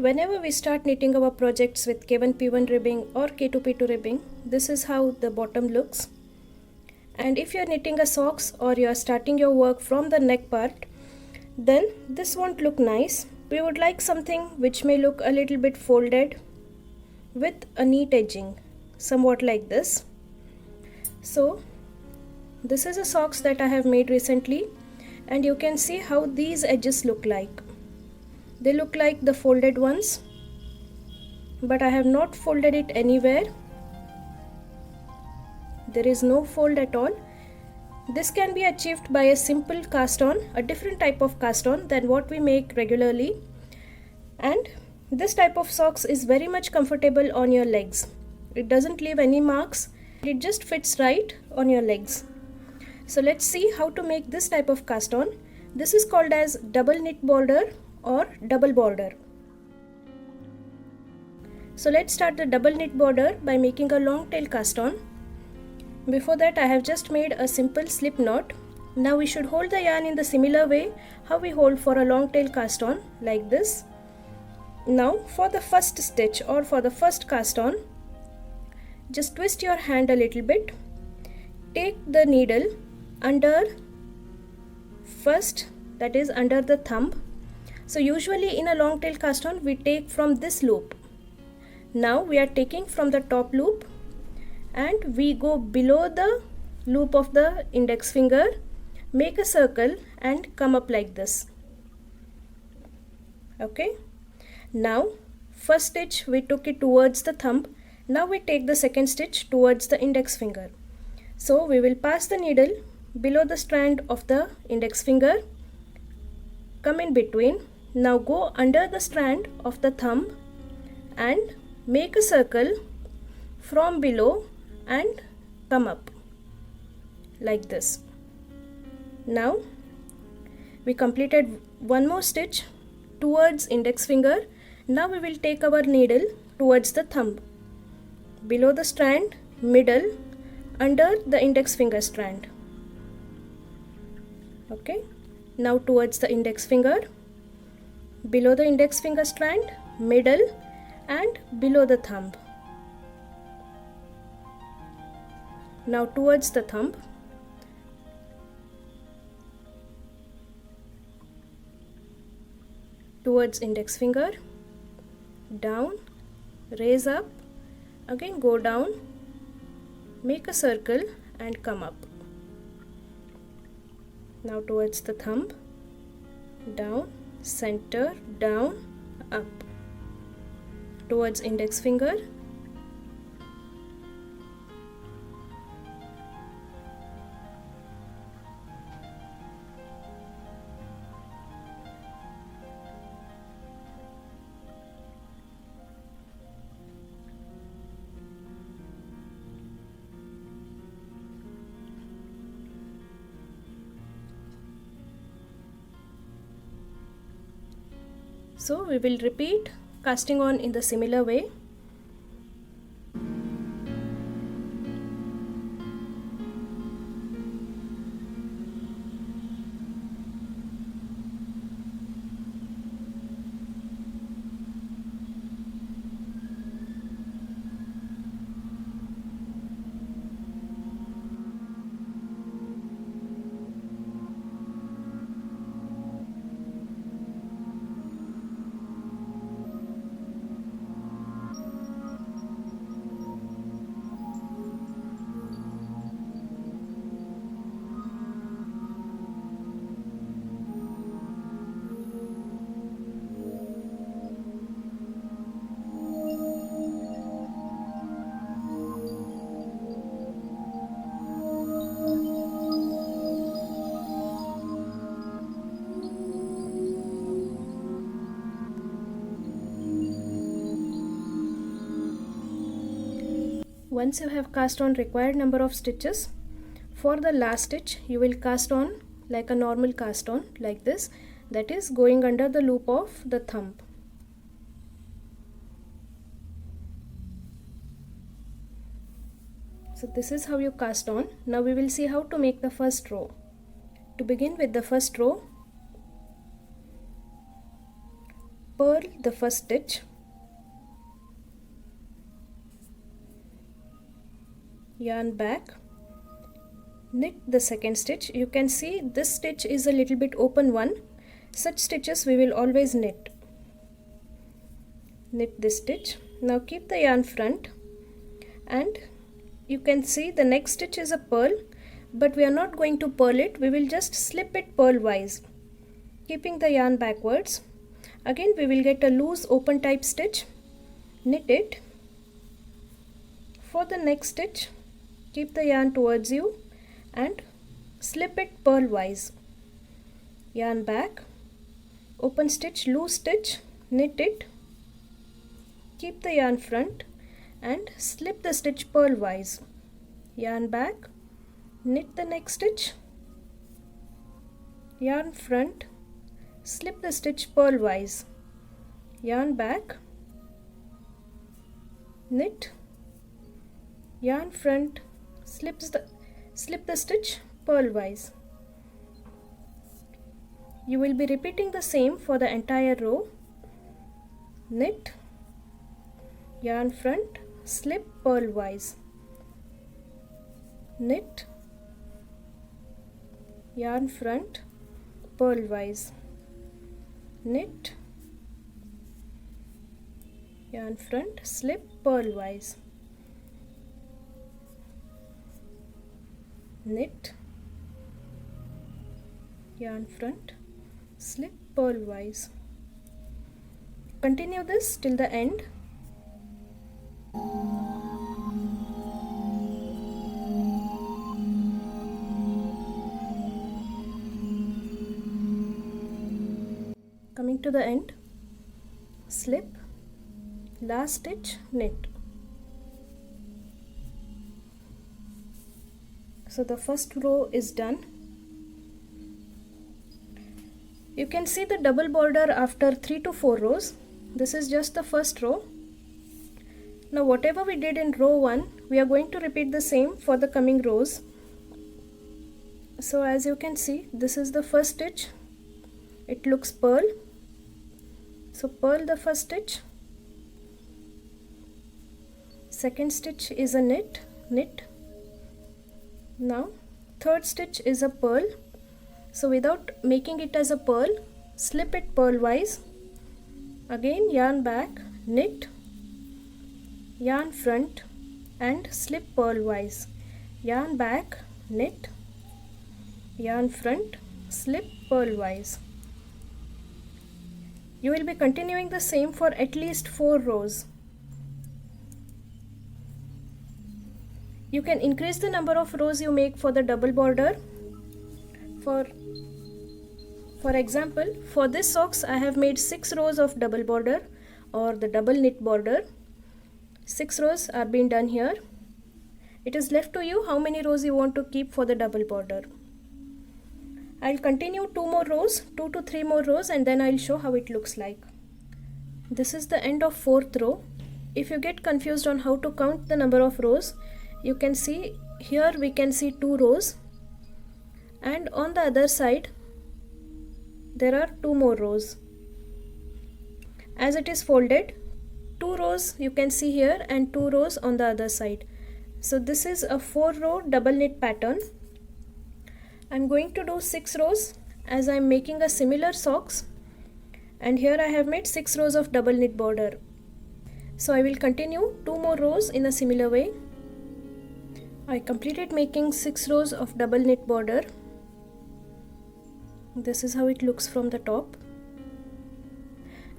Whenever we start knitting our projects with K1P1 ribbing or K2P2 ribbing, this is how the bottom looks. And if you are knitting a socks or you are starting your work from the neck part, then this won't look nice. We would like something which may look a little bit folded with a neat edging, somewhat like this. So this is a socks that I have made recently, and you can see how these edges look like. They look like the folded ones, but I have not folded it anywhere. There is no fold at all. This can be achieved by a simple cast on, a different type of cast on than what we make regularly. And this type of socks is very much comfortable on your legs. It doesn't leave any marks. It just fits right on your legs. So let's see how to make this type of cast on. This is called as double knit border or double border. So let's start the double knit border by making a long tail cast on. Before that, I have just made a simple slip knot. Now we should hold the yarn in the similar way how we hold for a long tail cast on, like this. Now for the first stitch or for the first cast on, just twist your hand a little bit. Take the needle under first, that is under the thumb. So usually in a long tail cast on we take from this loop. Now we are taking from the top loop and we go below the loop of the index finger, make a circle and come up like this. Okay. Now first stitch we took it towards the thumb. Now we take the second stitch towards the index finger. So we will pass the needle below the strand of the index finger, come in between. Now go under the strand of the thumb and make a circle from below and come up like this. Now we completed one more stitch towards index finger. Now we will take our needle towards the thumb, below the strand, middle, under the index finger strand. Okay. Now towards the index finger, below the index finger strand, middle and below the thumb. Now towards the thumb, towards index finger, down, raise up, again go down, make a circle and come up. Now towards the thumb, down, center, down, up, towards index finger, so we will repeat casting on in the similar way. Once you have cast on required number of stitches, for the last stitch you will cast on like a normal cast on, like this, that is going under the loop of the thumb. So this is how you cast on. Now we will see how to make the first row. To begin with the first row, purl the first stitch, yarn back, knit the second stitch. You can see this stitch is a little bit open one. Such stitches we will always knit. Knit this stitch. Now keep the yarn front, and you can see the next stitch is a purl, but we are not going to purl it, we will just slip it purl wise, keeping the yarn backwards. Again we will get a loose open type stitch, knit it. For the next stitch, keep the yarn towards you and slip it purl wise, yarn back, open stitch, loose stitch, knit it, keep the yarn front and slip the stitch purl wise, yarn back, knit the next stitch, yarn front, slip the stitch purl wise, yarn back, knit, yarn front, slip the stitch purl wise. You will be repeating the same for the entire row. Knit, yarn front, slip purl wise, knit, yarn front, purl wise, knit, yarn front, slip purl wise, knit, yarn front, slip purl wise. Continue this till the end. Coming to the end, slip, last stitch, knit. So the first row is done. You can see the double border after 3 to 4 rows. This is just the first row. Now whatever we did in row 1, we are going to repeat the same for the coming rows. So as you can see, this is the first stitch. It looks purl. So purl the first stitch. Second stitch is a knit, knit. Now third stitch is a purl. So without making it as a purl, slip it purl wise. Again yarn back, knit, yarn front and slip purl wise, yarn back, knit, yarn front, slip purl wise. You will be continuing the same for at least 4 rows. You can increase the number of rows you make for the double border. For example, for this socks I have made 6 rows of double border or the double knit border. 6 rows are being done here. It is left to you how many rows you want to keep for the double border. I'll continue 2 more rows, 2 to 3 more rows, and then I'll show how it looks like. This is the end of 4th row. If you get confused on how to count the number of rows, you can see here we can see 2 rows, and on the other side there are 2 more rows. As it is folded, 2 rows you can see here and 2 rows on the other side. So this is a 4 row double knit pattern. I'm going to do 6 rows as I'm making a similar socks, and here I have made 6 rows of double knit border. So I will continue 2 more rows in a similar way. I completed making 6 rows of double knit border. This is how it looks from the top.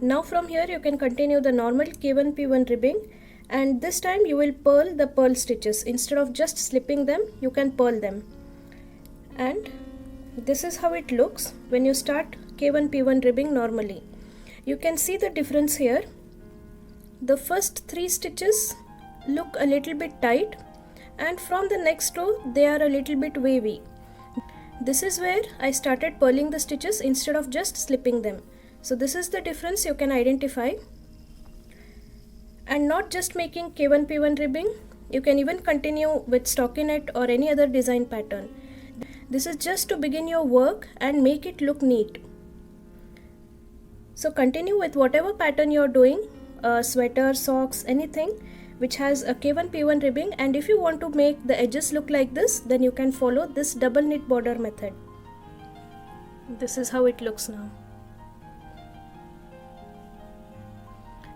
Now from here you can continue the normal K1P1 ribbing, and this time you will purl the purl stitches. Instead of just slipping them, you can purl them. And this is how it looks when you start K1P1 ribbing normally. You can see the difference here. The first 3 stitches look a little bit tight, and from the next row they are a little bit wavy. This is where I started purling the stitches instead of just slipping them. So this is the difference you can identify. And not just making K1P1 ribbing, you can even continue with stockinette or any other design pattern. This is just to begin your work and make it look neat. So continue with whatever pattern you're doing, sweater, socks, anything which has a K1P1 ribbing, and if you want to make the edges look like this, then you can follow this double knit border method. This is how it looks now.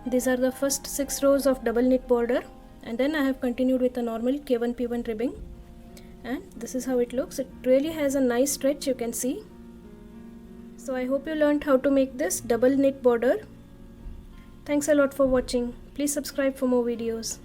These are the first 6 rows of double knit border, and then I have continued with a normal K1P1 ribbing, and this is how it looks. It really has a nice stretch, you can see. So I hope you learned how to make this double knit border. Thanks a lot for watching. Please subscribe for more videos.